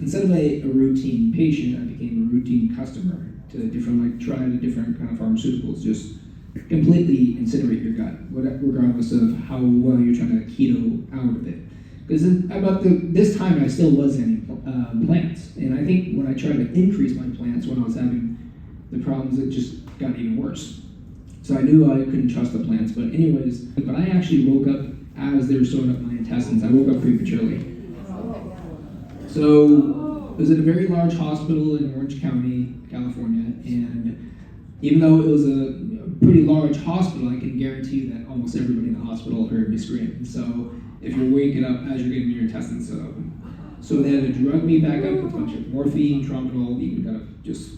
instead of a routine patient, I became a routine customer to try different kind of pharmaceuticals, just completely incinerate your gut, regardless of how well you're trying to keto out of it. Because about this time, I still was adding plants, and I think when I tried to increase my plants, when I was having the problems, it just got even worse. So I knew I couldn't trust the plants, but I actually woke up as they were sewing up my intestines. I woke up prematurely. So it was at a very large hospital in Orange County, California, and even though it was a pretty large hospital, I can guarantee you that almost everybody in the hospital heard me scream. So if you're waking up as you're getting your intestines set open. So they had to drug me back up with a bunch of morphine, tramadol. You can kind of just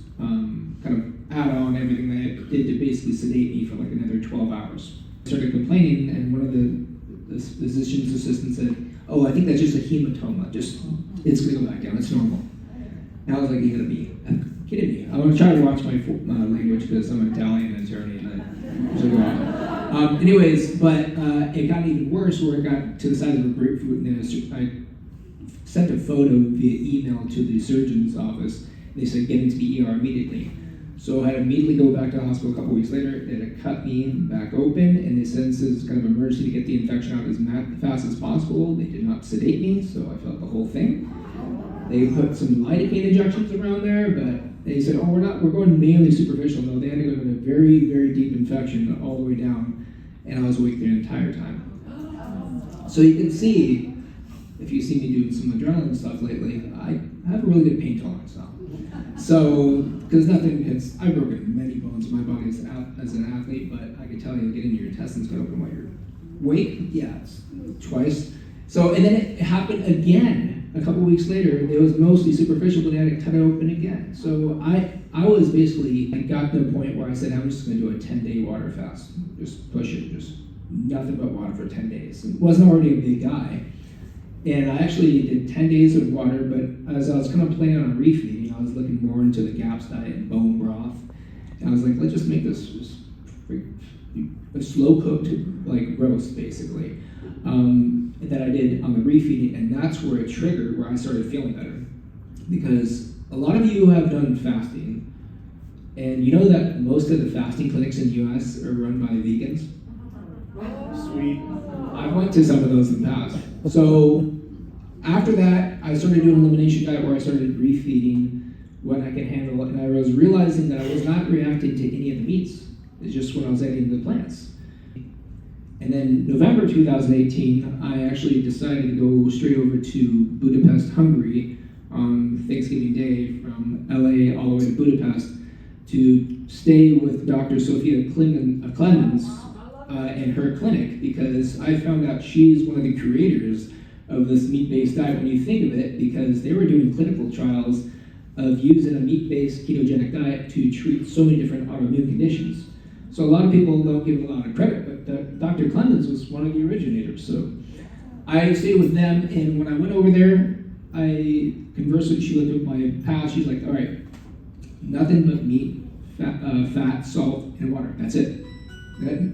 add on everything they did to basically sedate me for like another 12 hours. I started complaining, and one of the physician's assistants said, "Oh, I think that's just a hematoma. It's gonna go back down. It's normal." And I was like, "You gotta be kidding me." I was trying to watch my language because I'm an Italian attorney, and I was like, anyways, but it got even worse where it got to the size of a grapefruit, and I sent a photo via email to the surgeon's office. They said, "Get into the ER immediately." So I had to immediately go back to the hospital a couple weeks later. They had to cut me back open, and they said this is kind of an emergency to get the infection out as fast as possible. They did not sedate me, so I felt the whole thing. They put some lidocaine injections around there, but they said, "Oh, we're going mainly superficial." No, they had to go to a very, very deep infection all the way down, and I was awake the entire time. So you can see, if you see me doing some adrenaline stuff lately, I have a really good pain tolerance now. So, because I've broken many bones in my body as an athlete, but I can tell you, getting your intestines cut open while you're awake, yeah, it's twice. So, and then it happened again a couple weeks later. It was mostly superficial, but they had to cut it open again. So I was basically, I got to the point where I said, I'm just going to do a 10-day water fast. Just push it, just nothing but water for 10 days. I wasn't already a big guy. And I actually did 10 days of water, but as I was kind of planning on refeeding, I was looking more into the GAPS diet and bone broth. And I was like, let's just make this just a slow cooked like roast, basically. That I did on the refeeding, and that's where it triggered, where I started feeling better. Because a lot of you have done fasting, and you know that most of the fasting clinics in the US are run by vegans? Sweet. I went to some of those in the past. So after that, I started doing an elimination diet where I started refeeding what I could handle, and I was realizing that I was not reacting to any of the meats. It's just when I was eating the plants. And then November 2018, I actually decided to go straight over to Budapest, Hungary on Thanksgiving Day from LA all the way to Budapest to stay with Dr. Zsófia Clemens in her clinic, because I found out she's one of the creators of this meat-based diet when you think of it, because they were doing clinical trials of using a meat-based ketogenic diet to treat so many different autoimmune conditions. So a lot of people don't give a lot of credit, but Dr. Clemens was one of the originators. So I stayed with them, and when I went over there, I conversed with, she looked at my past, she's like, all right, nothing but meat, fat, salt, and water, that's it.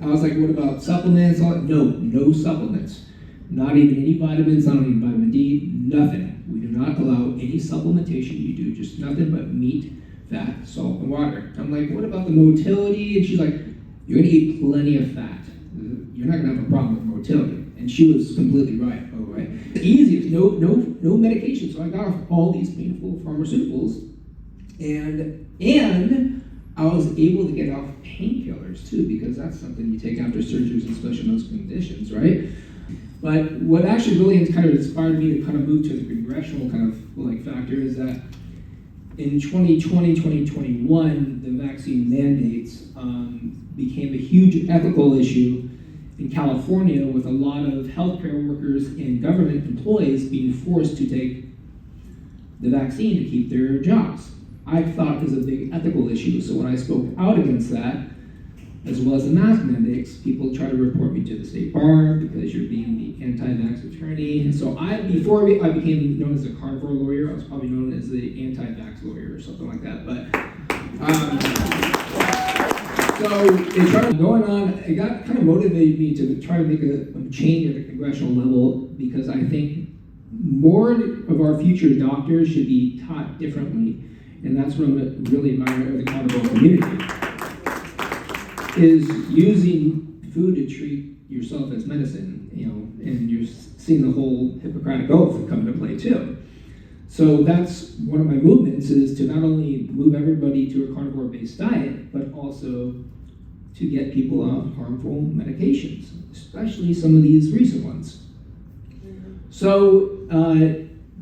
I was like, what about supplements? No supplements. Not even any vitamins, not even vitamin D, nothing. We do not allow any supplementation. You do just nothing but meat, fat, salt, and water. I'm like, what about the motility? And she's like, you're gonna eat plenty of fat. You're not gonna have a problem with motility. And she was completely right, by the way. Easy, no medication. So I got off all these painful pharmaceuticals, and I was able to get off painkillers too, because that's something you take after surgeries, especially in those conditions, right? But what actually really kind of inspired me to kind of move to the congressional kind of like factor is that in 2020, 2021, the vaccine mandates became a huge ethical issue in California, with a lot of healthcare workers and government employees being forced to take the vaccine to keep their jobs. I thought it was a big ethical issue, so when I spoke out against that, as well as the mask mandates, people try to report me to the state bar because you're being the anti-vax attorney. And so before I became known as a carnivore lawyer, I was probably known as the anti-vax lawyer or something like that. But so it started going on. It kind of motivated me to try to make a change at the congressional level, because I think more of our future doctors should be taught differently, and that's what I'm really admire of the carnivore community, is using food to treat yourself as medicine, and you're seeing the whole Hippocratic Oath come into play too. So that's one of my movements, is to not only move everybody to a carnivore-based diet, but also to get people off harmful medications, especially some of these recent ones. So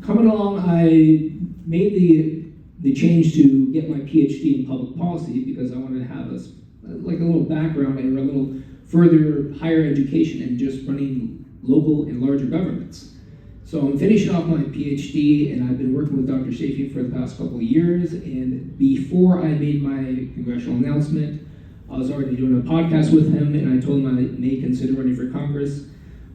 coming along, I made the change to get my PhD in public policy because I wanted to have a little background and a little further higher education in just running local and larger governments. So I'm finishing off my PhD, and I've been working with Dr. Zsófia for the past couple of years, and before I made my congressional announcement, I was already doing a podcast with him, and I told him I may consider running for Congress.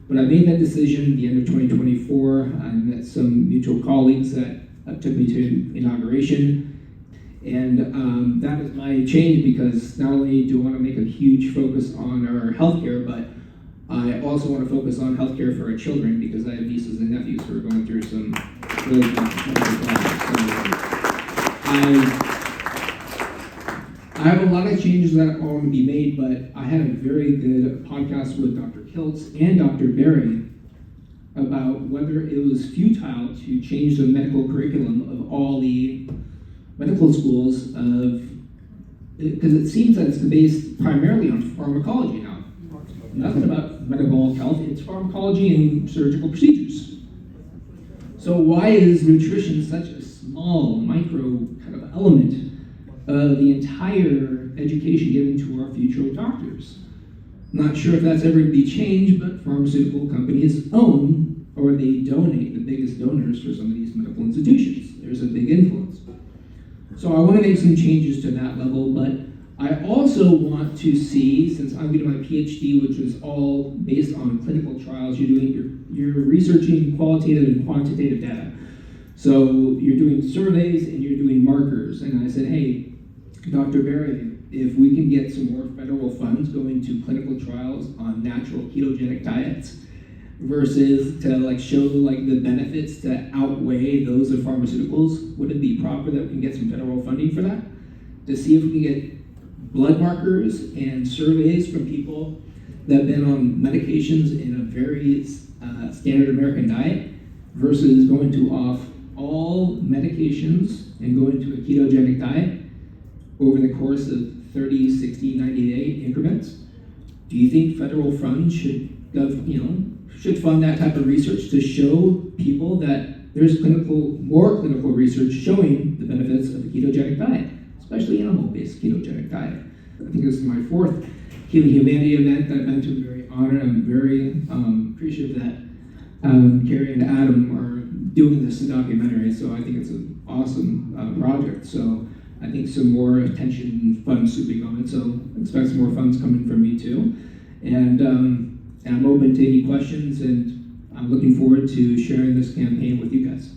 But I made that decision at the end of 2024. I met some mutual colleagues that took me to inauguration. And that is my change, because not only do I want to make a huge focus on our healthcare, but I also want to focus on healthcare for our children, because I have nieces and nephews who are going through some really complicated problems. So I have a lot of changes that are going to be made, but I had a very good podcast with Dr. Kiltz and Dr. Berry about whether it was futile to change the medical curriculum of all the medical schools, because it seems that it's based primarily on pharmacology now. Nothing about medical health, it's pharmacology and surgical procedures. So why is nutrition such a small, micro kind of element of the entire education given to our future doctors? I'm not sure if that's ever to be changed, but pharmaceutical companies own, or they donate, the biggest donors for some of these medical institutions. There's a big influence. So I want to make some changes to that level, but I also want to see, since I'm doing my PhD, which is all based on clinical trials, you're researching qualitative and quantitative data. So you're doing surveys and you're doing markers. And I said, hey, Dr. Berry, if we can get some more federal funds going to clinical trials on natural ketogenic diets versus to show the benefits to outweigh those of pharmaceuticals, would it be proper that we can get some federal funding for that? To see if we can get blood markers and surveys from people that have been on medications in a very standard American diet versus going to off all medications and going to a ketogenic diet over the course of 30, 60, 90-day increments. Do you think federal funds should fund that type of research to show people that there's more clinical research showing the benefits of a ketogenic diet, especially animal-based ketogenic diet? I think this is my fourth Healing Humanity event that I've been to. I'm very honored. I'm very appreciative that Kerry and Adam are doing this documentary. So I think it's an awesome project. So I think some more attention and funds should be going. So expect some more funds coming from me too. And I'm open to any questions, and I'm looking forward to sharing this campaign with you guys.